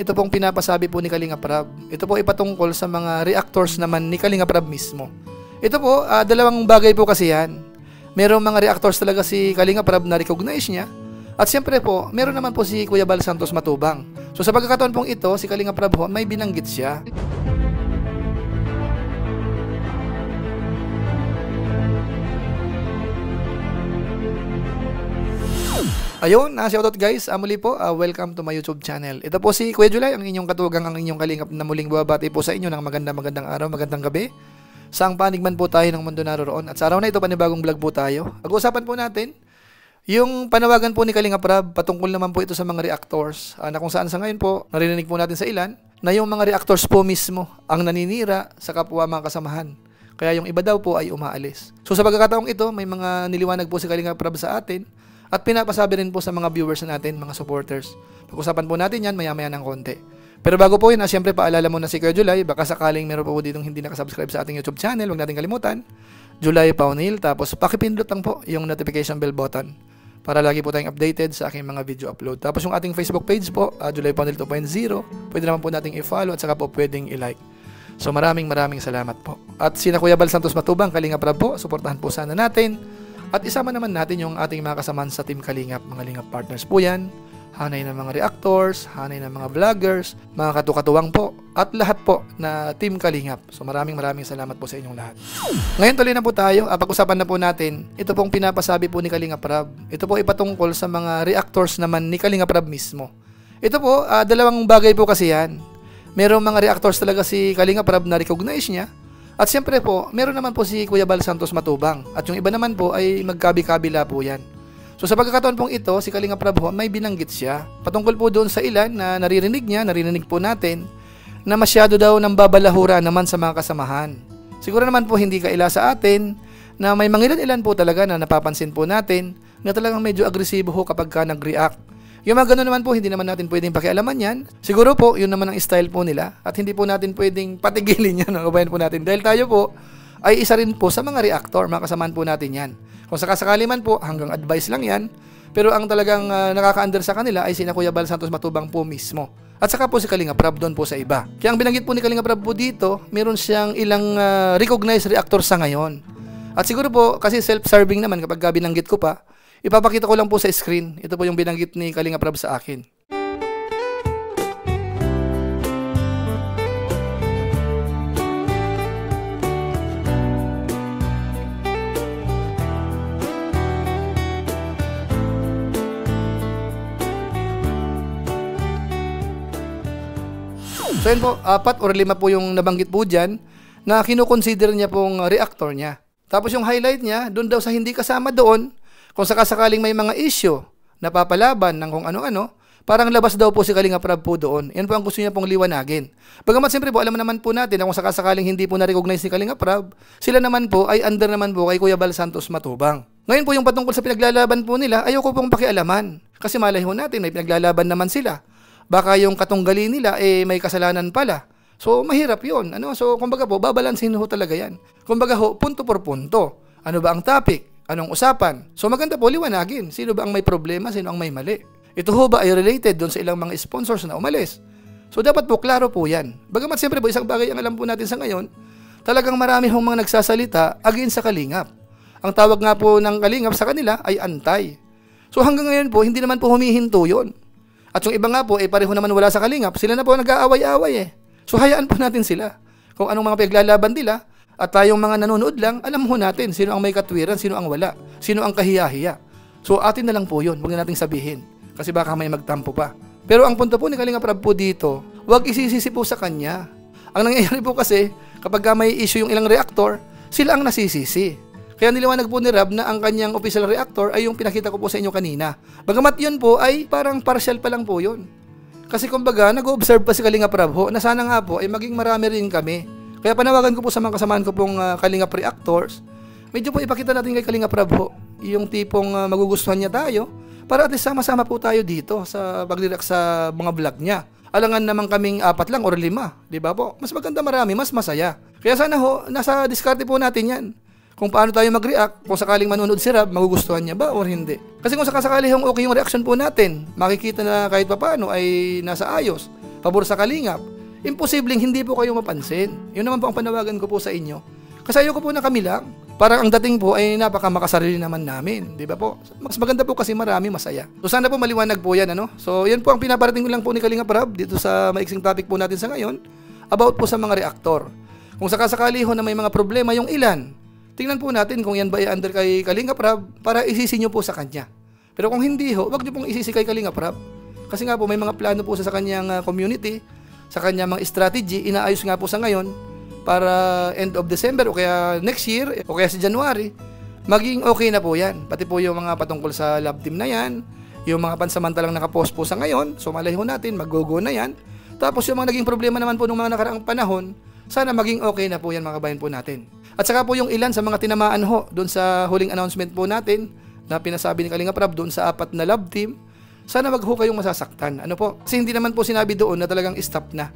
ito pong pinapasabi po ni Kalinga Prab. Ito po ipatungkol sa mga reactors naman ni Kalinga Prab mismo. Ito po, dalawang bagay po kasi yan. Merong mga reactors talaga si Kalinga Prab na recognize niya. At siyempre po, meron naman po si Kuya Bal Santos Matubang. So sa pagkakataon pong ito, si Kalinga Prab ho, may binanggit siya. Ayun, shoutout guys. Muli po, welcome to my YouTube channel. Ito po si Kuya July, ang inyong katugang, ang inyong kalingap na muling babati po sa inyo ng magandang araw, magandang gabi. Saang panig man po tayo ng mundo naroroon. At sa araw na ito, panibagong vlog po tayo. Pag-uusapan po natin yung panawagan po ni Kalinga Prab, patungkol naman po ito sa mga reactors, na kung saan sa ngayon po, narinig po natin sa ilan, na yung mga reactors po mismo ang naninira sa kapwa mga kasamahan. Kaya yung iba daw po ay umaalis. So sa pagkakataong ito, may mga niliwanag po si Kalinga Prab sa atin. At pinapasabi rin po sa mga viewers natin, mga supporters. Pag-usapan po natin yan maya-maya ng konti. Pero bago po yun, siyempre paalala mo na si Kuya July, baka sakaling meron po ditong hindi nakasubscribe sa ating YouTube channel, huwag natin kalimutan. July Paunil, tapos pakipindot lang po yung notification bell button para lagi po tayong updated sa aking mga video upload. Tapos yung ating Facebook page po, July Paunil 2.0, pwede naman po nating i-follow at saka po pwedeng i-like. So maraming salamat po. At sina Kuya Bal Santos Matubang, Kalinga Prab po, suportahan po sana natin. At isama naman natin yung ating mga kasamahan sa Team Kalingap, mga Lingap partners po yan, hanay ng mga reactors, hanay ng mga vloggers, mga katukatuwang po, at lahat po na Team Kalingap. So maraming salamat po sa inyong lahat. Ngayon tuloy na po tayo, pag-usapan na po natin, ito pong pinapasabi po ni Kalinga Prab. Ito po ipatungkol sa mga reactors naman ni Kalinga Prab mismo. Ito po, dalawang bagay po kasi yan. Merong mga reactors talaga si Kalinga Prab na recognize niya. At siyempre po, meron naman po si Kuya Bal Santos Matubang. At yung iba naman po ay magkabi-kabila po yan. So sa pagkakataon pong ito, si Kalinga Prab ho, may binanggit siya. Patungkol po doon sa ilan na narinig po natin, na masyado daw ng babalahura naman sa mga kasamahan. Siguro naman po hindi kaila sa atin, na may mangilan-ilan po talaga na napapansin po natin, na talagang medyo agresibo ho kapag ka nag-react. Yung mga gano'n naman po, hindi naman natin pwedeng pakialaman yan. Siguro po, yun naman ang style po nila. At hindi po natin pwedeng patigilin yan, kabayan po natin. Dahil tayo po, ay isa rin po sa mga reactor, mga kasamaan po natin yan. Kung sakasakali man po, hanggang advice lang yan. Pero ang talagang nakaka-under sa kanila ay sina Kuya Bal Santos Matubang po mismo. At saka po si Kalinga Prab doon po sa iba. Kaya ang binanggit po ni Kalinga Prab po dito, meron siyang ilang recognized reactor sa ngayon. At siguro po, kasi self-serving naman kapag binanggit ko pa, ipapakita ko lang po sa screen. Ito po yung binanggit ni Kalinga Prab sa akin. So yun po, 4 or 5 po yung nabanggit po dyan na kinukonsider niya pong reactor niya. Tapos yung highlight niya, doon daw sa hindi kasama doon, kung sakasakaling may mga issue na papalaban ng kung ano-ano, parang labas daw po si Kalinga Prab po doon. Yan po ang gusto niya pong liwanagin. Bagamat siyempre po, alam naman po natin na kung sakasakaling hindi po na-recognize ni Kalinga Prab, sila naman po ay under naman po kay Kuya Bal Santos Matubang. Ngayon po yung patungkol sa pinaglalaban po nila, ayoko pong pakialaman. Kasi malay ho natin, may pinaglalaban naman sila. Baka yung katunggali nila may kasalanan pala. So mahirap yun. So kumbaga po, babalansin ho talaga yan. Kumbaga ho, punto por punto. Ano ba ang topic? Anong usapan? So maganda po liwanagin. Sino ba ang may problema? Sino ang may mali? Ito ho ba ay related doon sa ilang mga sponsors na umalis? So dapat po klaro po yan. Bagamat siyempre po isang bagay ang alam po natin sa ngayon, talagang marami hong mga nagsasalita against sa Kalingap. Ang tawag nga po ng Kalingap sa kanila ay antay. So hanggang ngayon po, hindi naman po humihinto yun. At yung iba nga po, pareho naman wala sa Kalingap. Sila na po nag-aaway-aaway So hayaan po natin sila. Kung anong mga paglalaban nila, at tayong mga nanonood lang, alam ho natin sino ang may katwiran, sino ang wala, sino ang kahiya-hiya. So atin na lang po yun, huwag na nating sabihin. Kasi baka may magtampo pa. Pero ang punto po ni Kalinga Prab po dito, huwag isisisi po sa kanya. Ang nangyayari po kasi, kapag may issue yung ilang reactor, sila ang nasisisi. Kaya niliwanag po ni Rab na ang kanyang official reactor ay yung pinakita ko po sa inyo kanina. Bagamat yun po ay parang partial pa lang po yun. Kasi kumbaga, nag-observe pa si Kalinga Prab ho, na sana nga po ay maging marami rin kami. Kaya panawagan ko po sa mga kasamaan ko pong Kalingap reactors, medyo po ipakita natin kay Kalinga Prab ho, yung tipong magugustuhan niya tayo, para at least sama-sama po tayo dito sa pag-react sa mga vlog niya. Alangan naman kaming 4 lang or 5, di ba po? Mas maganda marami, mas masaya. Kaya sana ho, nasa diskarte po natin yan. Kung paano tayo mag-react, kung sakaling manonood si Rab, magugustuhan niya ba or hindi. Kasi kung sakasakali okay yung reaction po natin, makikita na kahit paano ay nasa ayos. pabor sa kalingap, imposibleng hindi po kayo mapansin. Yun naman po ang panawagan ko po sa inyo. Kasi ayoko po na kami lang. Parang ang dating po ay napakamakasarili naman namin. Di ba po? Mas maganda po kasi marami masaya. So sana po maliwanag po yan. So yan po ang pinaparating ko lang po ni Kalinga Prab dito sa maiksing topic po natin sa ngayon about po sa mga reactor. Kung sakasakali ho na may mga problema yung ilan, tingnan po natin kung yan ba ay under kay Kalinga Prab para isisi nyo po sa kanya. Pero kung hindi ho, wag nyo pong isisi kay Kalinga Prab. Kasi nga po may mga plano po sa kanyang community, sa kanyang mga strategy, inaayos nga po sa ngayon para end of December o kaya next year o kaya sa January, maging okay na po yan. Pati po yung mga patungkol sa lab team na yan, yung mga pansamantalang nakapost po sa ngayon, so malay ho natin, mag-go na yan. Tapos yung mga naging problema naman po ng mga nakaraang panahon, sana maging okay na po yan mga kabayan po natin. At saka po yung ilan sa mga tinamaan ho doon sa huling announcement po natin na pinasabi ni Kalinga Prab doon sa 4 na lab team, sana wag ho kayong masasaktan. Ano po? Kasi hindi naman po sinabi doon na talagang stop na.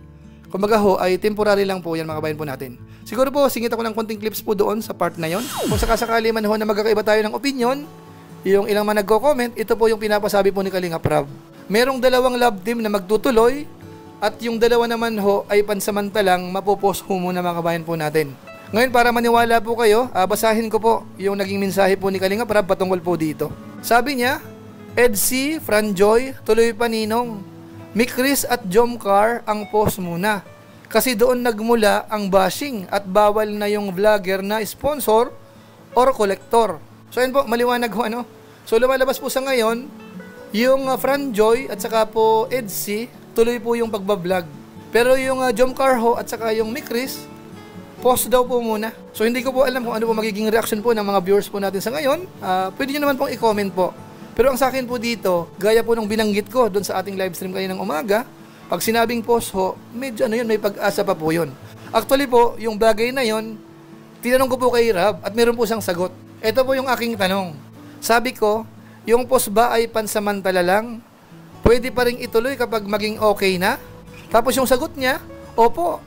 Kumbaga ho, ay temporary lang po yan mga kabayan po natin. Siguro po, singit ako ng konting clips po doon sa part na yon. Kung sakasakali man ho na magkakaiba tayo ng opinion, yung ilang man nagko-comment, ito po yung pinapasabi po ni Kalinga Prab. Merong 2 lab team na magtutuloy at yung 2 naman ho ay pansamantalang mapopost ho muna mga kabayan po natin. Ngayon para maniwala po kayo, basahin ko po yung naging mensahe po ni Kalinga Prab patungkol po dito. Sabi niya, Edsy, Franjoy, tuloy pa Ninong. Mikris at Jomcar ang post muna. Kasi doon nagmula ang bashing at bawal na yung vlogger na sponsor or collector. So yun po, maliwanag ho So lumalabas po sa ngayon, yung Franjoy at saka po Edsy, tuloy po yung pagbablog. Pero yung Jomcar ho at saka yung Mikris, post daw po muna. So hindi ko po alam kung ano po magiging reaction po ng mga viewers po natin sa ngayon. Pwede nyo naman pong i-comment po. Pero ang sa akin po dito, gaya po nung binanggit ko doon sa ating live stream kaninang umaga, pag sinabing post ho, medyo may pag-asa pa po yun. Actually po, yung bagay na yun, tinanong ko po kay Rab at meron po siyang sagot. Ito po yung aking tanong. Sabi ko, yung post ba ay pansamantala lang? Pwede pa rin ituloy kapag maging okay na? Tapos yung sagot niya, opo,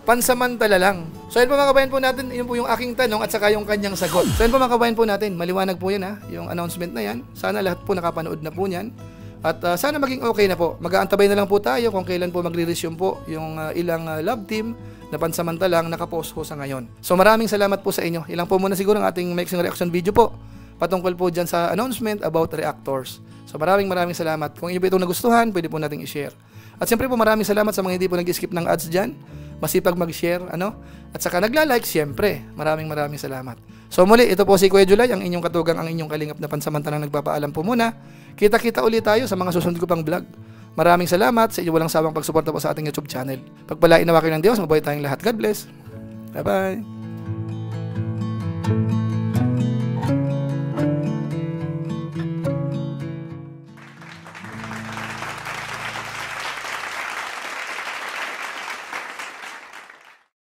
pansamantala lang. So yun po mga kabayan po natin, yun po yung aking tanong at saka yung kanyang sagot. So yun po mga kabayan po natin, maliwanag po yan yung announcement na yan. Sana lahat po nakapanood na po yan. At sana maging okay na po. Mag-aantabay na lang po tayo kung kailan po magre-resume po yung ilang lab team na pansamantalang nakapost po sa ngayon. So maraming salamat po sa inyo. Ilang po muna siguro ang ating mixing reaction video po patungkol po dyan sa announcement about reactors. So maraming salamat. Kung inyo po itong nagustuhan, pwede po nating i-share. At siyempre po maraming salamat sa mga hindi po nag-skip ng ads dyan. Masipag mag-share, At saka nagla-like, siyempre. Maraming salamat. So muli, ito po si Kuya Julay, ang inyong katugang, ang inyong kalingap na pansamantalang nagpapaalam po muna. Kita-kita ulit tayo sa mga susunod ko pang vlog. Maraming salamat sa inyo walang sawang pagsuporta po sa ating YouTube channel. Pagpalain nawa kayo ng Diyos, mabuhay tayong lahat. God bless. Bye-bye.